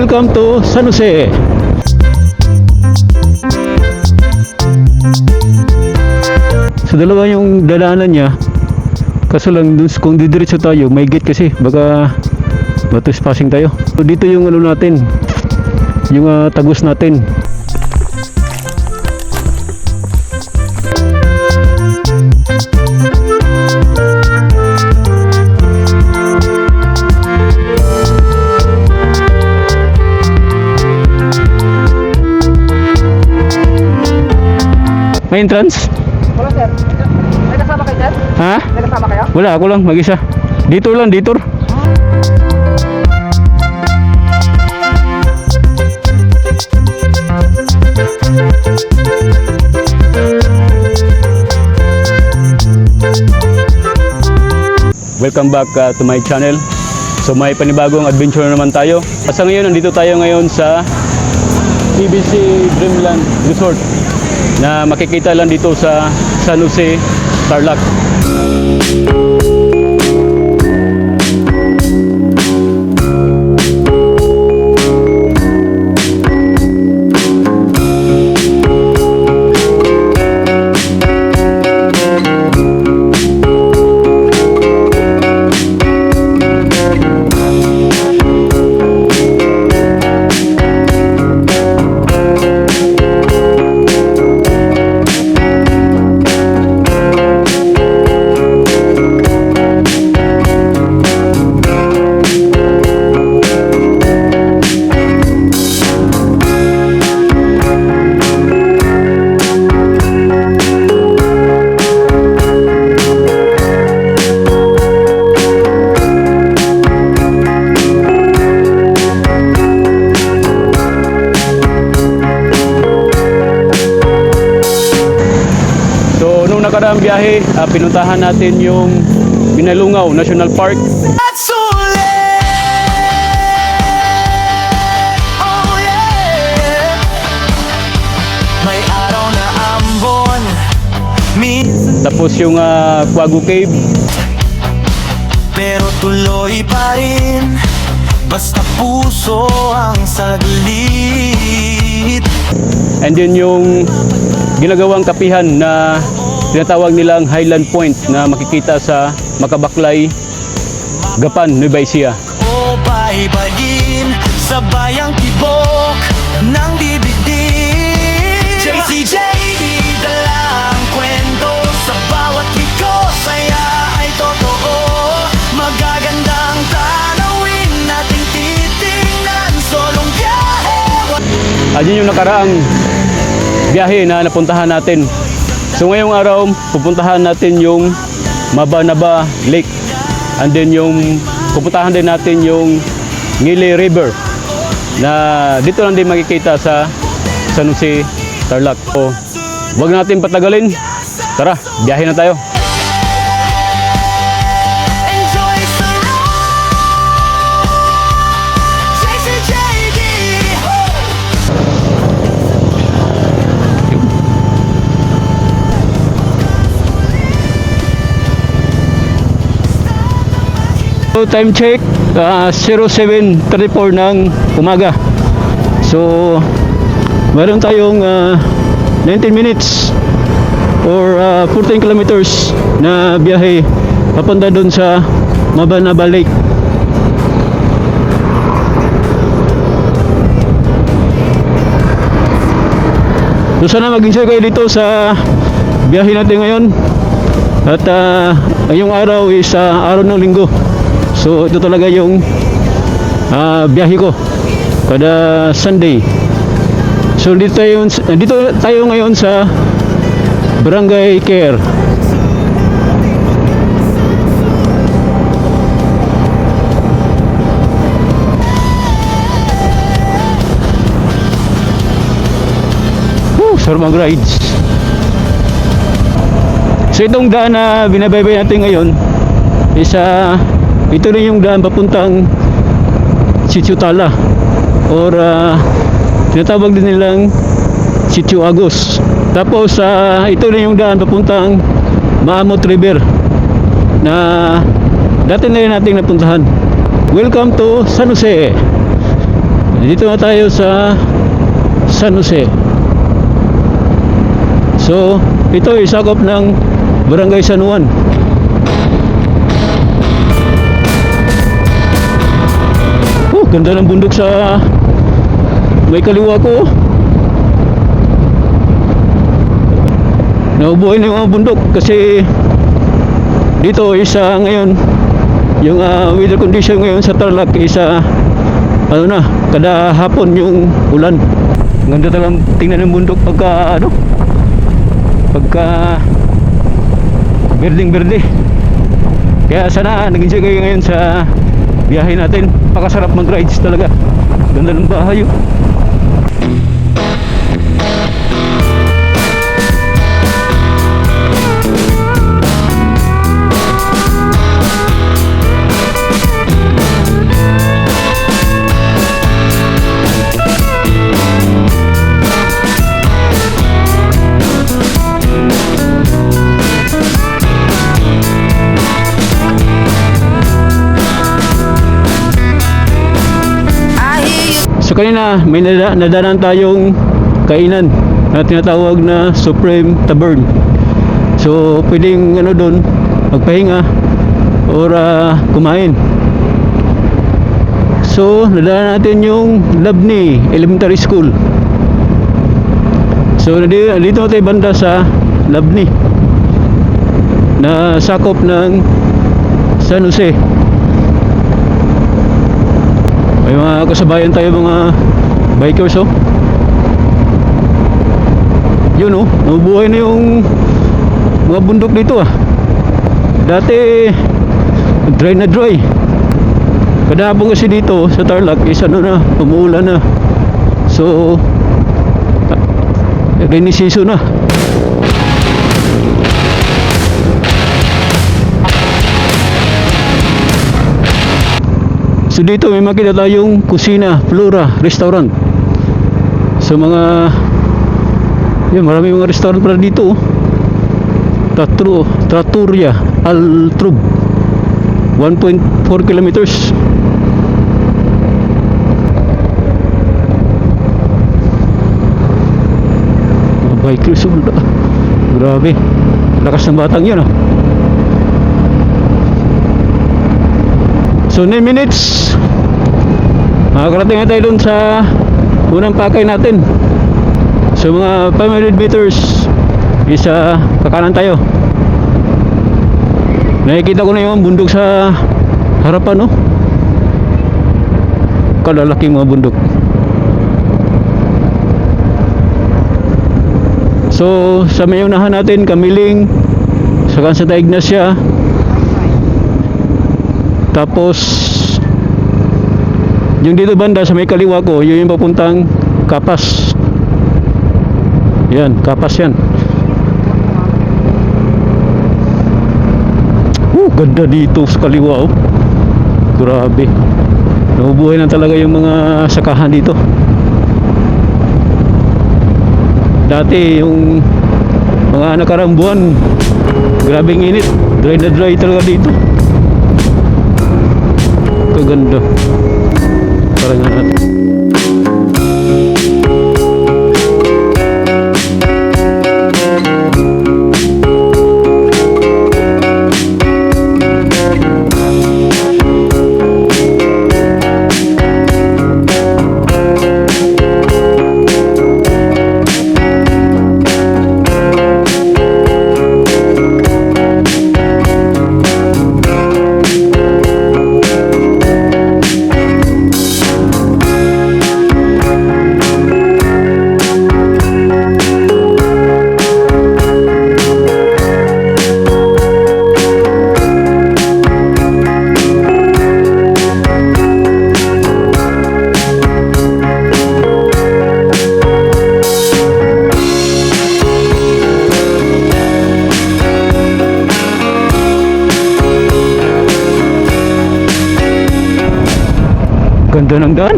Welcome to San Jose. So dalawa yung dadaanan niya. Kaso lang dun, kung didiretso tayo, may gate kasi. Baka trespassing tayo. So dito yung ano natin, yung tagos natin. May entrance? Wala sir. May kasama kayo sir? Ha? May kasama kayo? Wala, ako lang, mag-isa. Detour lang, detour. Welcome back to my channel. So may panibagong adventure naman tayo. Sa ngayon, nandito tayo ngayon sa PBC Dreamland Resort na makikita lang dito sa San Jose, Tarlac. Nakaraang biyahe, pinuntahan natin yung Binalungaw National Park. May araw na ambon, Tapos yung Quago Cave. pero tuloy pa rin, basta puso ang saglit. And then yung ginagawang kapihan na tinatawag nilang Highland Point na makikita sa Makabaklay, Gapan, Nueva Ecija. O baybayin sa bayang tibok ng dibdib. JCJD dalang kwento sa bawat liko, saya ay totoo. Magagandang tanawin nating titingnan, solong biyahe. Ayun yung nakaraang biyahe na napuntahan natin. So ngayong araw, pupuntahan natin yung Mabanaba Lake. And then yung pupuntahan din natin yung Ngili River na dito lang din makikita sa San Jose, Tarlac. So, wag natin patagalin. Tara, biyahe na tayo. Enjoy sa JCJD. So time check, 07:34 ng umaga. So meron tayong 19 minutes or 14 kilometers na biyahe papunta doon sa Mabanaba Lake. So sana mag-enjoy kayo dito sa biyahe natin ngayon. At ngayong araw is araw ng linggo. So ito talaga yung biyahe ko pada Sunday. So dito tayo ngayon sa Barangay Care. Sarap mag-rides. So itong daan na binabaybay natin ngayon is ito rin yung daan papuntang Sitio Tala or tinatawag din nilang Sitio Agos. Tapos ito rin yung daan papuntang Maamot River na dati na rin natin napuntahan. Welcome to San Jose. Dito na tayo sa San Jose. So, ito ay sakop ng Barangay San Juan. Ganda ng bundok sa may kaliwa ko. Naubuhay na yung mga bundok kasi dito isa ngayon yung weather condition ngayon sa Tarlac isa ano na, kada hapon yung ulan. Ganda talagang tingnan ng bundok pagka ano, pagka berdeng-berde. Kaya sana nag-enjoy kayo ngayon sa biyahe natin. Pakasarap mag-rides talaga. Ganda ng bahay oh. So kanina may nadanan tayong kainan na tinatawag na Supreme Tavern. So pwedeng ano doon magpahinga or kumain. So nadanan natin yung Labni Elementary School. So dito tayo banda sa Labni na sakop ng San Jose. May mga kasabayan tayo, mga bikers oh. Yun oh, nabubuhay na yung mga bundok dito ah. Dati dry na dry. Kada hapon kasi dito sa Tarlac is ano na, umuulan na. So rainy season na. So dito may makita tayong Kusina Flora Restaurant. So mga yun, marami mga restaurant pala dito oh. Trattoria Al Trub 1.4 kilometers. Mga bikers oh. Grabe, lakas ng batang yun oh. So 9 minutes makakarating na tayo dun sa unang pakay natin. So mga 500 meters isa kakanan tayo. Nakikita ko na yung bundok sa harapan no. Kalalaking mga bundok. So sa may unahan natin Kamiling, saka Santa Ignacia. Tapos yung dito banda sa may kaliwa ko, yun yung papuntang Kapas. Yan, Kapas yan. Ganda dito sa kaliwa oh. Grabe. Nabubuhay na talaga yung mga sakahan dito. Dati yung mga nakarang buwan, grabeng init. Dry na dry talaga dito. Kaganda. Parang natin. Ganda ng daan.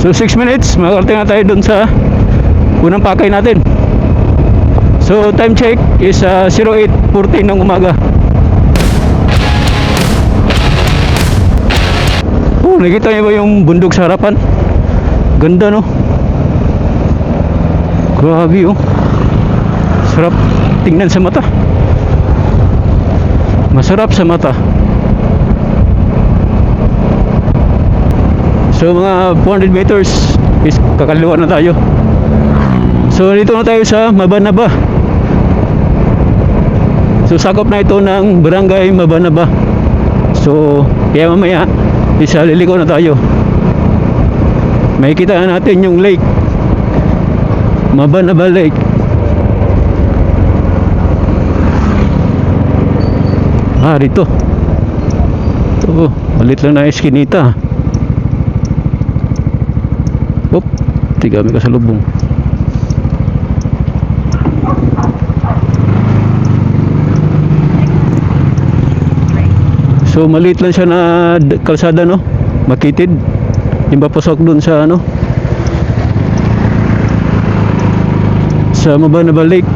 So 6 minutes makakarating na tayo dun sa unang pakay natin. So time check is 08:40 ng umaga. Oh, nakita niyo ba yung bundok sa harapan? Ganda, no? Grabe, oh. Sarap tingnan sa mata. Masarap sa mata. So mga 400 meters is kakaliwa na tayo. So dito na tayo sa Mabanaba. So sakop na ito ng Barangay Mabanaba. So kaya mamaya isa liliko na tayo. Makikita natin yung lake, Mabanaba Lake. Dito. Ito, malit lang na eskinita. Op, tiga kami kasalubong. So maliit lang siya na kalsada, no? Makitid. Yung papasok dun sa ano, sa Mabanaba Lake.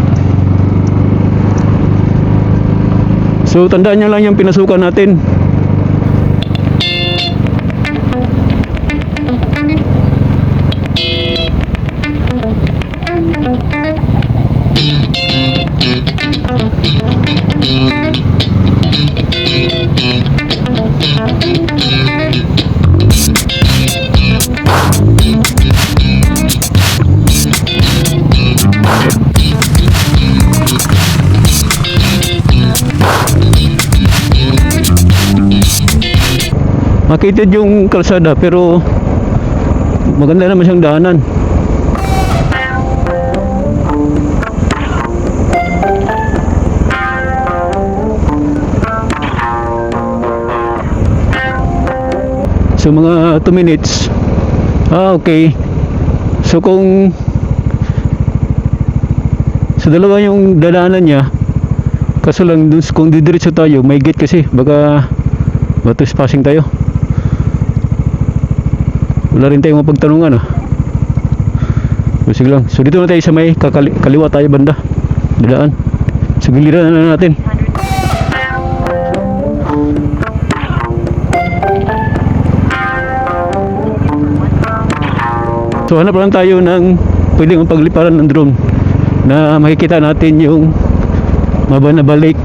So tandaan nyo lang yung pinasukan natin. Makitid yung kalsada pero maganda naman siyang daanan. So mga 2 minutes. Okay. So kung sa dalawa yung dadaanan niya, kaso lang dun, kung didiretso tayo may gate kasi baka trespassing tayo. Wala rin tayong mapagtanungan, ah. Sige lang. So dito na tayo sa may kaliwa tayo banda. Dadaan. So giliran na natin. So hanap lang tayo ng pwedeng pagliparan ng drone na makikita natin yung Mabanaba Lake.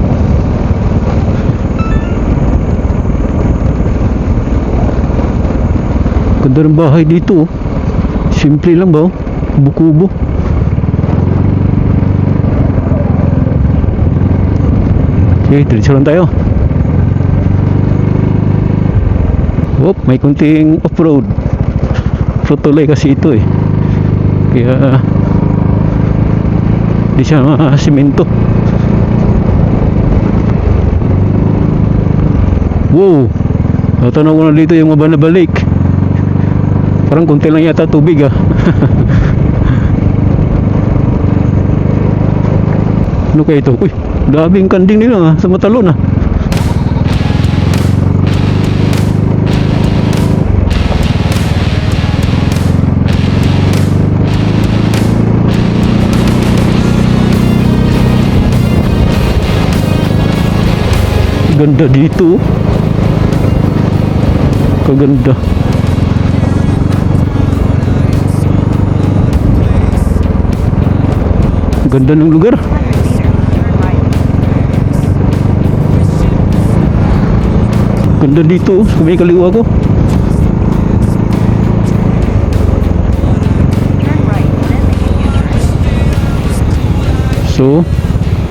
Ganda ng bahay dito, oh. Simple lang ba, oh? Kubo-kubo. Okay, diretso lang tayo. Whoop, may kunting off-road. Protolay kasi ito, eh. Kaya di siya simento. Wow, natanaw ko na dito yung Mabanaba Lake. Parang konti lang yata tubig, ah. Ano kaya ito? Uy, daming kanding nila, ah, sa matalon, ah. Ganda dito. Kaganda. Ganda ng lugar. Ganda dito, sa may kaliwa ko. So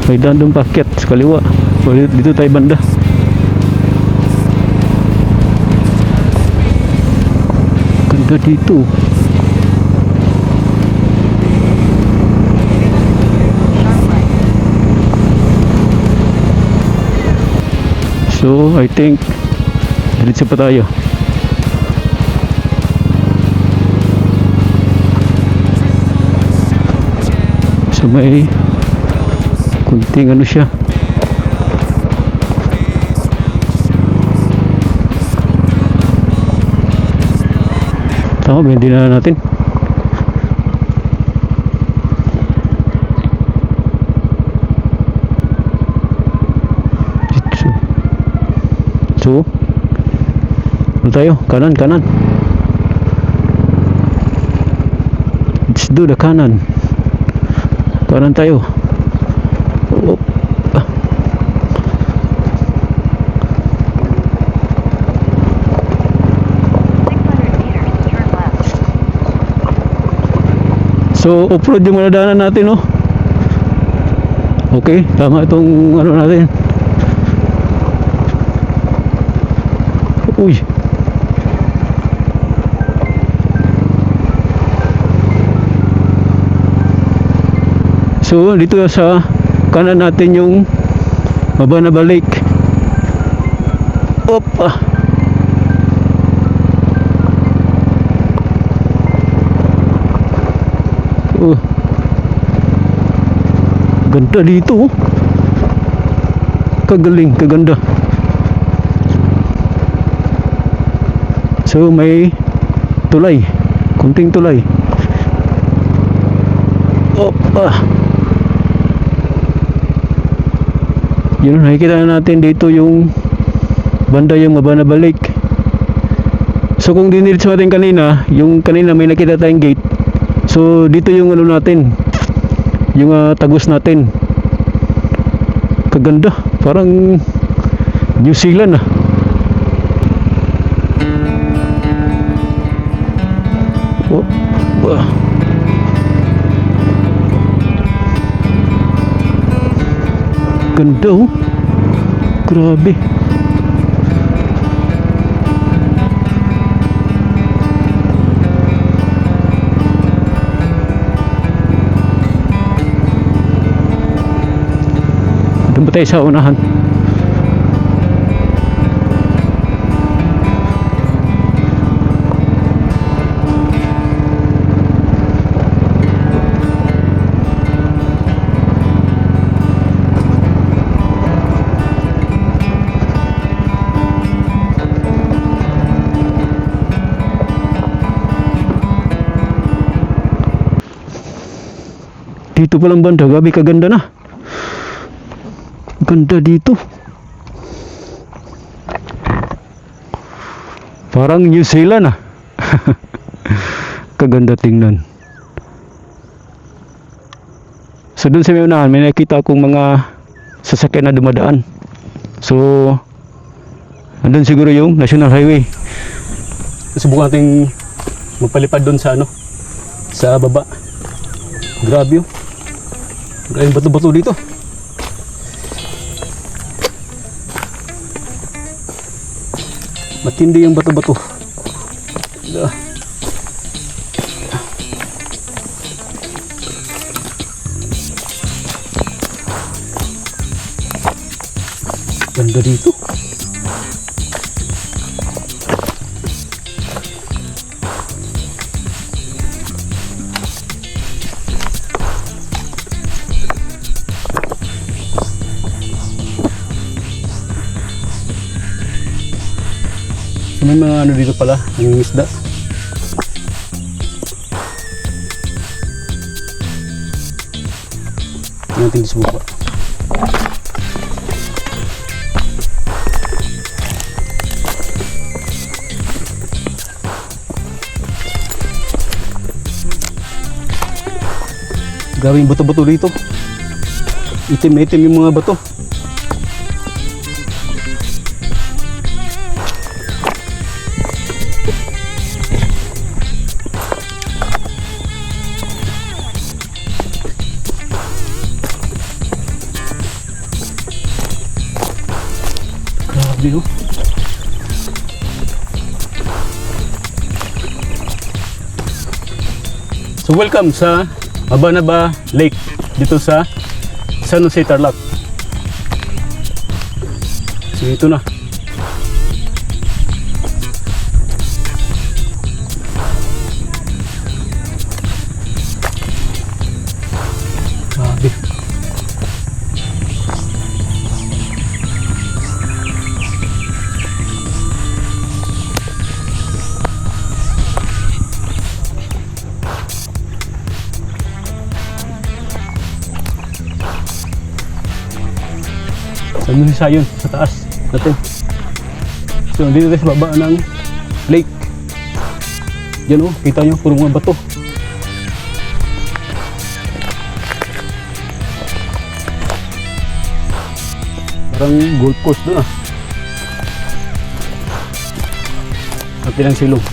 may daan doon paket sa kaliwa. So dito tayo banda. Ganda dito. So I think diretso pa tayo. So may kunting ano siya. Tama ba yung dinala natin? So Doon tayo, kanan, kanan. Let's do the kanan. Kanan tayo. Oh. Ah. So, off-road yung madadaanan natin, no? Okay, tama itong ano natin. Uy. So, dito sa kanan natin yung Mabanaba Lake. Opa. Ganda dito, oh. Kagaling, kaganda. So may tulay, kunting tulay. Opa. Yun, nakikita na natin dito yung banda yung Mabanaba Lake. So kung diniritso natin kanina, yung kanina may nakita tayong gate. So dito yung ano natin, yung tagos natin. Kaganda, parang New Zealand ah. Oh, wah. Ganda, oh. Grabe. Doon ba tayo sa unahan? Dito palang banda, gabi kaganda na. Ganda dito. Parang New Zealand ah. Kaganda tingnan. So dun sa may unahan, may nakita akong mga sasakyan na dumadaan. So andun siguro yung National Highway. Subukan nating magpalipad dun sa ano, sa baba. Grabe yun. Grabe bato-bato dito. Matindi yung bato-bato. Ganda dito. So, may mga ano dito pala, ang isda. Yung natin sa baba. Grabe yung bato-bato dito. Itim-itim yung mga bato. Grabe, oh. So welcome sa Mabanaba Lake dito sa San Jose, Tarlac. So ito na. Grabe. Ano si Sayon sa taas natin. So dito tayo sa baba ng Lake. Yan oh, kita nyo, puro mga bato. Parang Gold Coast doon ah. At ilang silong.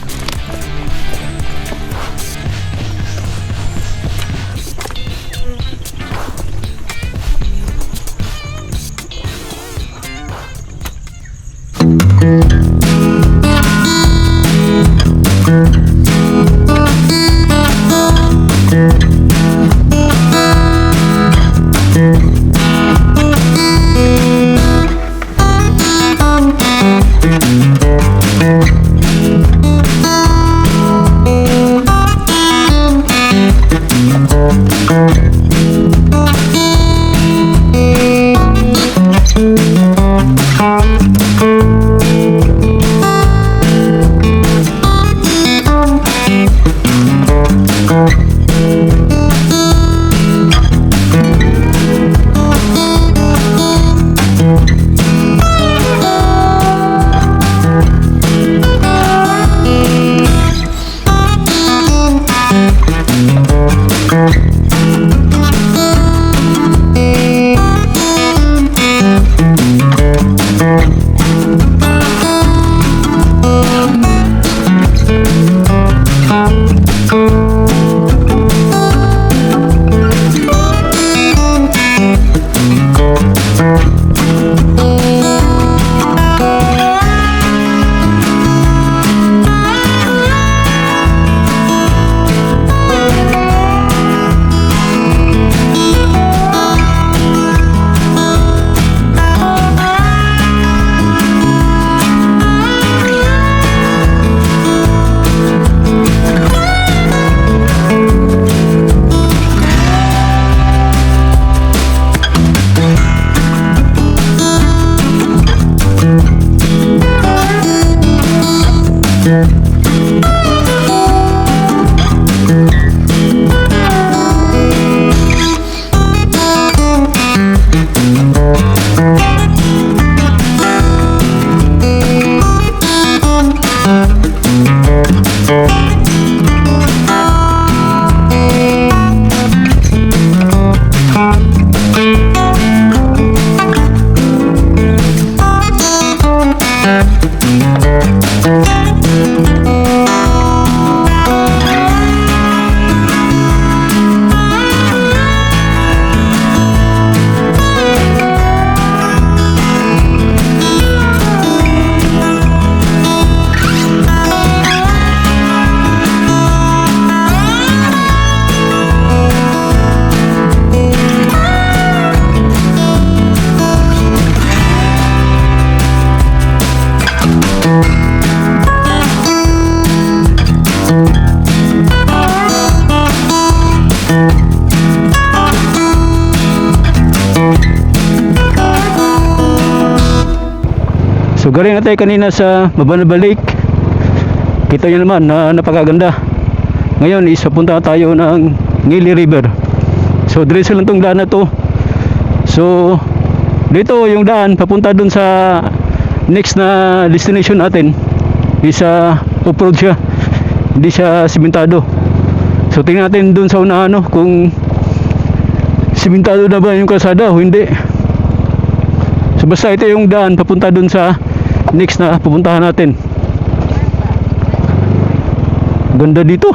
So galing na tayo kanina sa Mabanaba Lake. Kita nyo naman na napakaganda. Ngayon is papunta tayo ng Ngili River. So diretso lang tong daan na to. So dito yung daan papunta dun sa next na destination natin. Isa off-road siya. Hindi siya simentado. So tingnan natin dun sa unahan kung simentado na ba yung kalsada o hindi. So basta ito yung daan papunta dun sa next na pupuntahan natin. Ganda dito.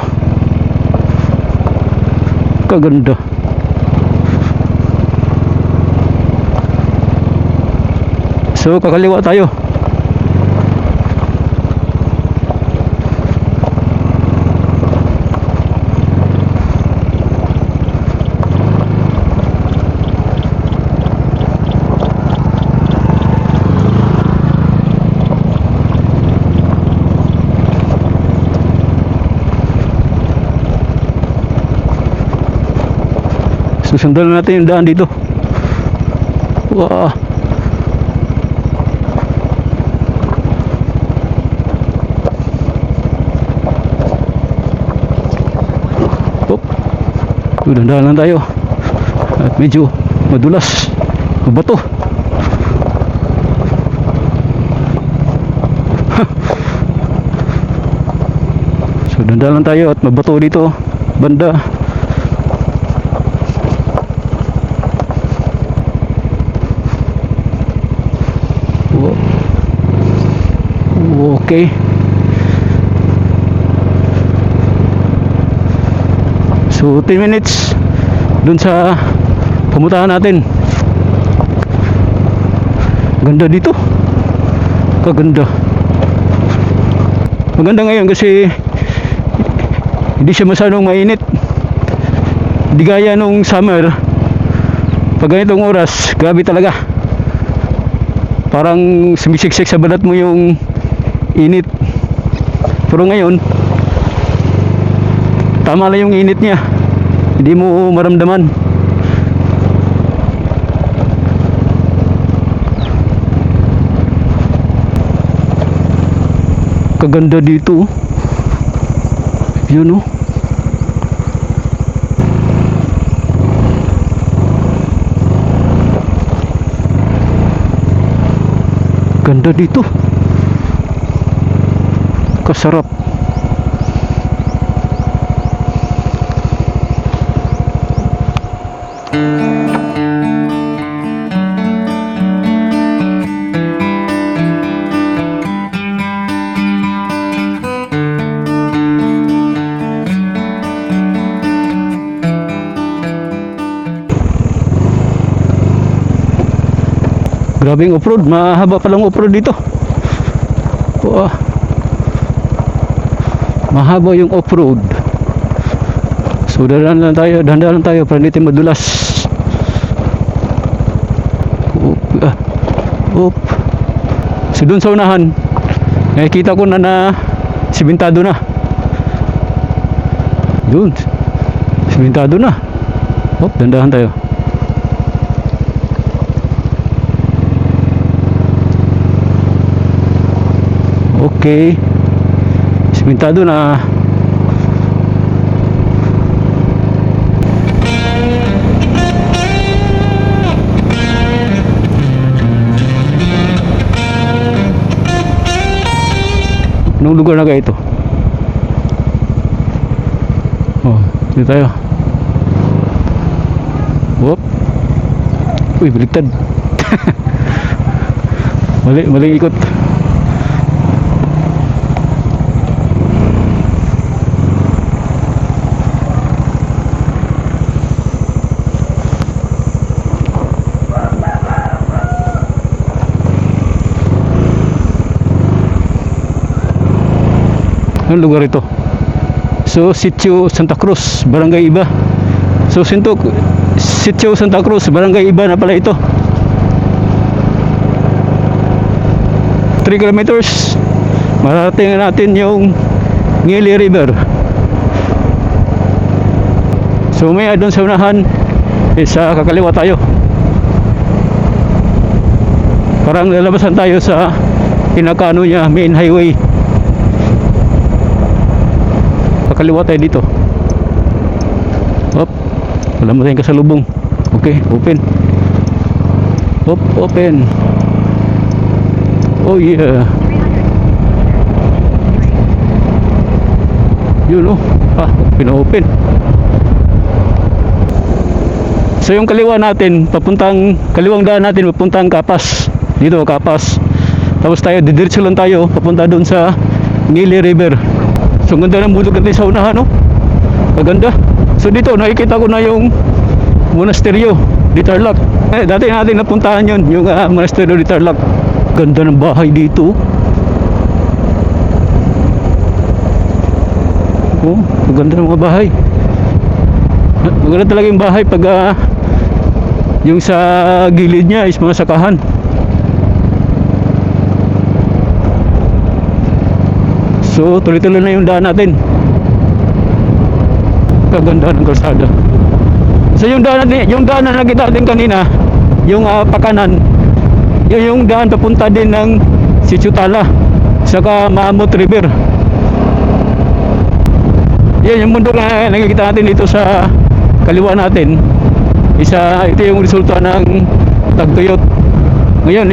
Kaganda. So kakaliwa tayo. Susundan natin yung daan dito. Wow. Oh. Dahan-dahan lang tayo. At medyo madulas. Mabato. So danda lang tayo at mabato dito banda. Okay. So 10 minutes dun sa pumuntahan natin. Ganda dito. Kaganda. Maganda ngayon kasi hindi siya masyadong mainit. Hindi gaya nung summer. Pag ganitong oras, grabe talaga. Parang sumisiksik sa balat mo yung init. Pero ngayon, tama lang yung init niya. Hindi mo maramdaman. Kaganda dito. Yun, oh. Ganda dito. Kasarap. Grabing off-road, mahaba palang off-road dito. Wow. Mahaba yung off-road. So dahan lang tayo para hindi tayo madulas. Op. So dun sa unahan, nakikita ko na simentado na. Dun, simentado na. Op, dandahan tayo. Okay. Simentado na. Anong lugar na kaya ito? Oh, dito tayo. Whoop. Uy, baliktad. Maling ikot. Anong lugar ito? So, Sitio Santa Cruz, Barangay Iba. So, Sitio Santa Cruz, Barangay Iba na pala ito. 3 kilometers. Marating natin yung Ngili River. So, may doon sa unahan, sa kakaliwa tayo. Parang lalabasan tayo sa pinakano niya, main highway. Kaliwa tayo dito. Hop. Wala mo tayong kasalubong. Okay, open. Hop, open. Oh yeah. Yun, oh. Pina-open. So yung kaliwa natin, kaliwang daan natin papuntang Kapas. Dito, Kapas. Tapos tayo, didiretso lang tayo papunta doon sa Ngili River. So ganda ng bulog natin sa unahan, no? Maganda. So dito nakikita ko na yung monasteryo di Tarlac. Dati natin napuntahan yun, yung monasteryo di Tarlac. Ganda ng bahay dito. Oh, maganda ng mga bahay. Maganda talaga yung bahay pag yung sa gilid niya is mga sakahan. So, tuloy-tuloy na yung daan natin. Kaganda ng kalsada. So, yung daan na nakita natin kanina, yung pakanan, yung daan papunta din ng Sitio-Tala, saka Maamot River. Yan, yung mundo na nakikita natin dito sa kaliwa natin. Ito yung resulta ng tagtuyot. Ngayon,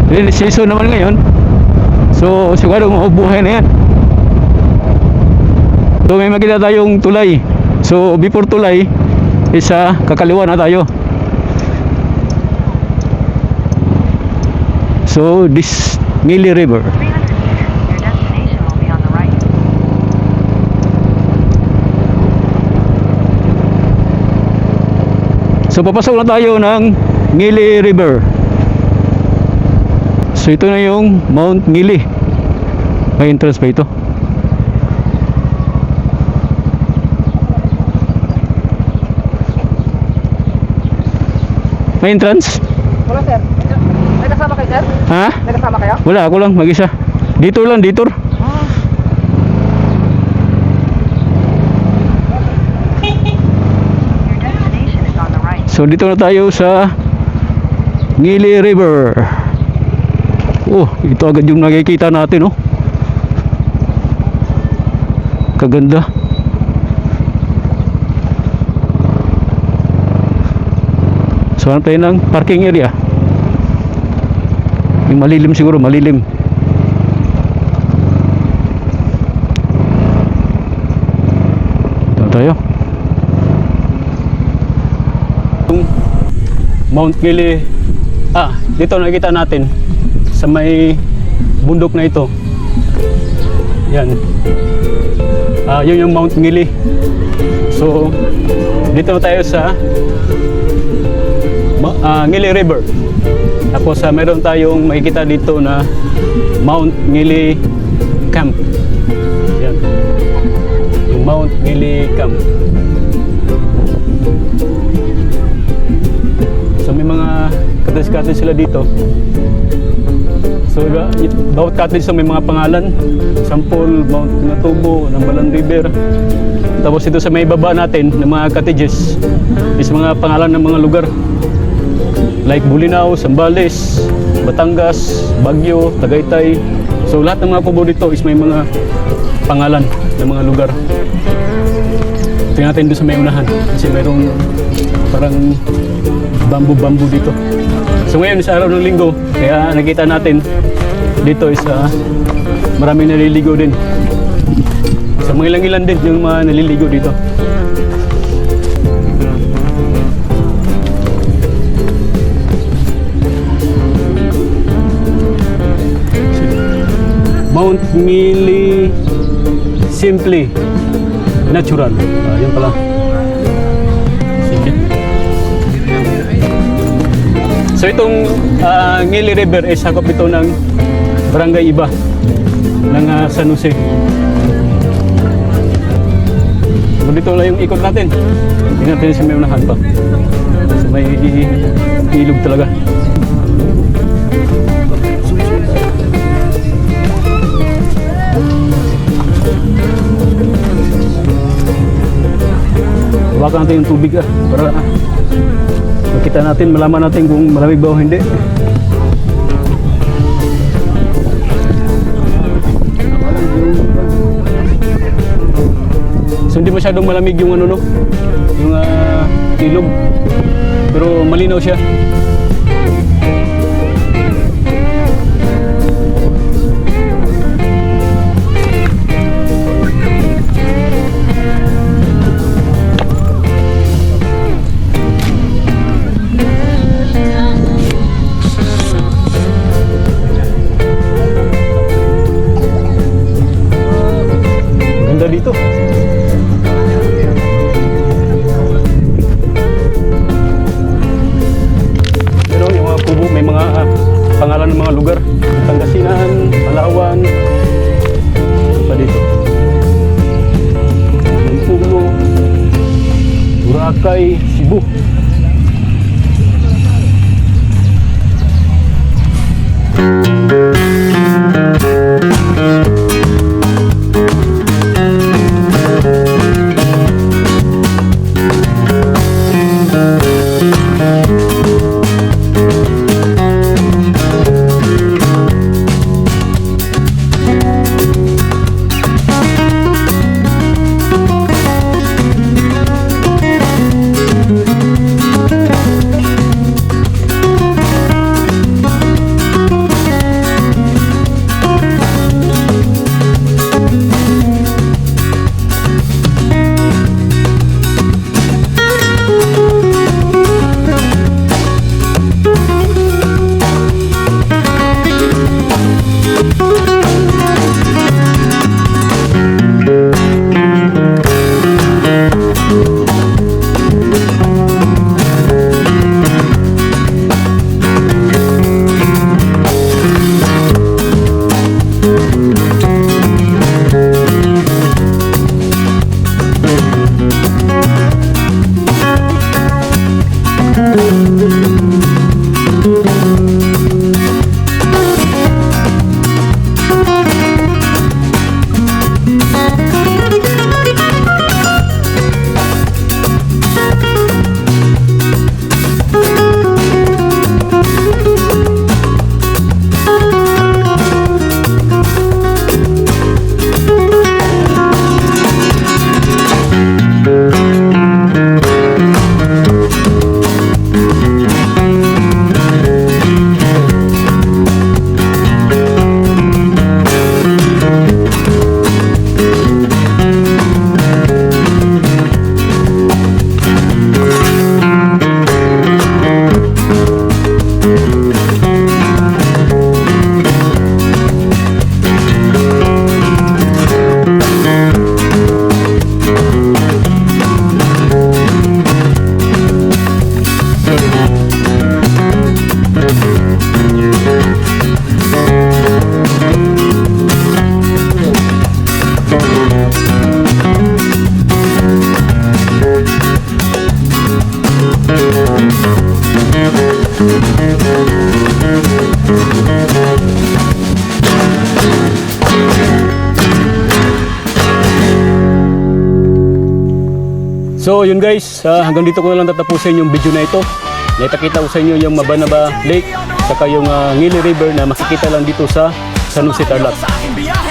rainy season naman ngayon. So siguro mabubuhay na yan. So may makita tayong tulay. So before tulay, isa kakaliwa na tayo. So this Ngili River. 300 meters, your destination will be on the right. So papasok na tayo ng Ngili River. So ito na yung Mount Ngili. May entrance pa ito. May entrance? Wala sir. May kasama kayo sir? Ha? May kasama kayo? Wala, ako lang, mag-isa. Dito lang, dito. Your destination is on the right. So dito na tayo sa Ngili River. Oh, ito agad yung nakikita natin, oh. Kaganda. So hanap tayo ng parking area. Yung malilim siguro, malilim. Ito tayo. Mount Ngili. Dito nakikita natin sa may bundok na ito. Yan. Yun yung Mount Ngili. So dito na tayo sa Ngili River. Tapos meron tayong makikita dito na Mount Ngili Camp. Yan. Yung Mount Ngili Camp. So may mga cottage sila dito. So bawat cottage may mga pangalan. Sample, Mount Pinatubo, Nambalan River. Tapos ito sa may baba natin ng mga cottages is mga pangalan ng mga lugar. Like Bulinaw, Zambales, Batangas, Baguio, Tagaytay. So lahat ng mga kubo dito is may mga pangalan ng mga lugar. Tingnan natin doon sa may unahan kasi mayroong parang bambu-bambu dito. So ngayon sa araw ng linggo, kaya nakita natin dito is maraming naliligo din. So mga ilan din yung mga naliligo dito. Mount Ngili Simply Natural. Yun pala. Sige. So itong Ngili River ay sakop ito ng Barangay Iba ng San Jose. So dito lang yung ikot natin. Tingnan natin sa may unahan pa. So may ilog talaga. Hawakan natin yung tubig para makita natin, malaman natin kung malamig ba o hindi. So hindi masyadong malamig yung ano, no? Yung ilog. Pero malinaw siya. Dito. Pero yung mga kubo may mga pangalan ng mga lugar. Pangasinan, Palawan. Pa dito. Pulo, Boracay, Cebu. So yun guys, hanggang dito ko na lang tatapusin yung video na ito. Naipakita ko sa inyo yung Mabanaba Lake saka yung Ngili River na makikita lang dito sa San Jose, Tarlac.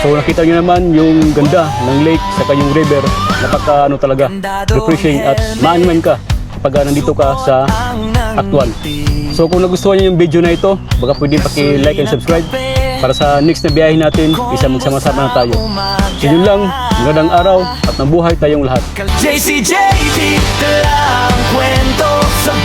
So nakita nyo naman yung ganda ng lake saka yung river. Napaka ano talaga, refreshing at maaniman ka kapag nandito ka sa Aktuan. So kung nagustuhan nyo yung video na ito, baka pwede paki-like and subscribe para sa next na biyahe natin, isa magsama-sama na tayo. So yun lang, magandang araw at nabuhay tayong lahat. JCJD lang kwento sa